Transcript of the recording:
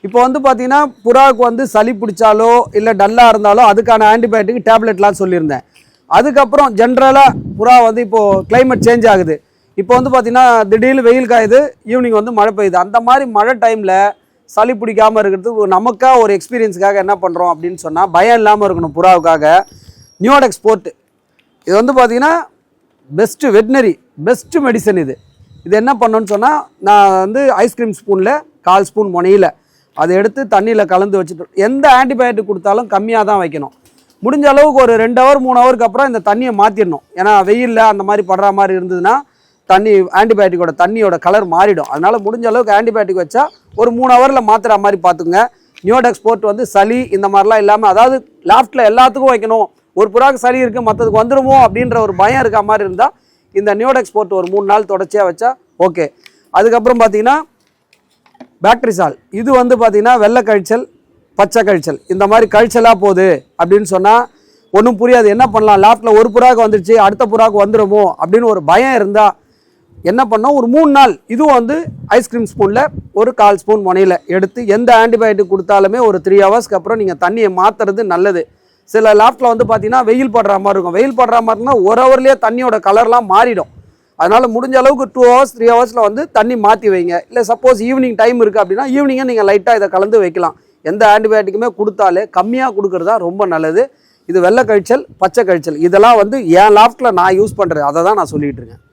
இப்போ வந்து பார்த்தீங்கன்னா புறாவுக்கு வந்து சளி பிடிச்சாலோ இல்லை டல்லாக இருந்தாலோ அதுக்கான ஆன்டிபயோட்டிக் டேப்லெட்லாம் சொல்லியிருந்தேன். அதுக்கப்புறம் ஜென்ரலாக புறா வந்து இப்போது கிளைமேட் சேஞ்ச் ஆகுது. இப்போ வந்து பார்த்தீங்கன்னா திடீர்னு வெயில் காயுது, ஈவினிங் வந்து மழை பெய்யுது. அந்த மாதிரி மழை டைமில் சளி பிடிக்காமல் இருக்கிறதுக்கு நமக்காக ஒரு எக்ஸ்பீரியன்ஸுக்காக என்ன பண்ணுறோம் அப்படின்னு சொன்னால், பயம் இல்லாமல் இருக்கணும் புறாவுக்காக நியோடெக்ஸ் போர்ட். இது வந்து பார்த்தீங்கன்னா பெஸ்ட்டு வெட்னரி பெஸ்ட்டு மெடிசன். இது என்ன பண்ணணும்னு சொன்னால், நான் வந்து ஐஸ்கிரீம் ஸ்பூனில் 1/4 ஸ்பூன் முனையில் அதை எடுத்து தண்ணியில் கலந்து வச்சுட்டு, எந்த ஆன்டிபயோட்டிக் கொடுத்தாலும் கம்மியாக தான் வைக்கணும். முடிஞ்ச அளவுக்கு ஒரு 2 ஹவர் 3 ஹவருக்கு அப்புறம் இந்த தண்ணியை மாற்றிடணும். ஏன்னா வெயிலில் அந்த மாதிரி படுற மாதிரி இருந்ததுன்னா தண்ணி ஆன்டிபயோட்டிக்கோட தண்ணியோட கலர் மாறிடும். அதனால் முடிஞ்ச அளவுக்கு ஆன்டிபயோட்டிக் வச்சா ஒரு 3 ஹவரில் மாற்றுற மாதிரி பார்த்துங்க. நியோடெக்ஸ் போர்ட் வந்து சளி இந்த மாதிரிலாம் இல்லாமல், அதாவது லாஃப்ட்டில் எல்லாத்துக்கும் வைக்கணும், ஒரு புறாக்கு சளி இருக்குது மற்றதுக்கு வந்துடுமோ அப்படின்ற ஒரு பயம் இருக்க மாதிரி இருந்தால் இந்த நியோடெக்ஸ் போர்ட் ஒரு 3 நாள் தொடர்ச்சியாக வச்சா ஓகே. அதுக்கப்புறம் பார்த்தீங்கன்னா பேக்டரிசால், இது வந்து பார்த்தீங்கன்னா வெள்ளை கழிச்சல் பச்சை கழிச்சல், இந்த மாதிரி கழிச்சலாக போகுது அப்படின்னு சொன்னால் ஒன்றும் புரியாது. என்ன பண்ணலாம், லாஃப்ட்டில் ஒரு புறாக்கு வந்துடுச்சு அடுத்த புறாக்கு வந்துடுமோ அப்படின்னு ஒரு பயம் இருந்தால் என்ன பண்ணோம், ஒரு 3 நாள் இதுவும் வந்து ஐஸ்கிரீம் ஸ்பூனில் ஒரு 1/4 ஸ்பூன் முனையில் எடுத்து எந்த ஆன்டிபயோட்டிக் கொடுத்தாலுமே ஒரு 3 ஹவர்ஸ்க்கு அப்புறம் நீங்கள் தண்ணியை மாற்றுறது நல்லது. சில லாஃப்ட்டில் வந்து பார்த்தீங்கன்னா வெயில் படுற மாதிரி இருக்கும். வெயில் படுற மாதிரி இருந்தால் 1 ஹவர்லேயே தண்ணியோட கலர்லாம் மாறிடும். அதனால் முடிஞ்ச அளவுக்கு 2 ஹவர்ஸ் 3 ஹவர்ஸில் வந்து தண்ணி மாற்றி வைங்க. இல்லை சப்போஸ் ஈவினிங் டைம் இருக்குது அப்படின்னா ஈவினிங்கே நீங்கள் லைட்டாக இதை கலந்து வைக்கலாம். எந்த ஆன்டிபயோட்டிக்குமே கொடுத்தாலே கம்மியாக கொடுக்குறது தான் ரொம்ப நல்லது. இது வெள்ளை கழிச்சல் பச்சை கழிச்சல் இதெல்லாம் வந்து என் லாஃப்ட்டில் நான் யூஸ் பண்ணுறது, அதை தான் நான் சொல்லிகிட்டு இருக்கேன்.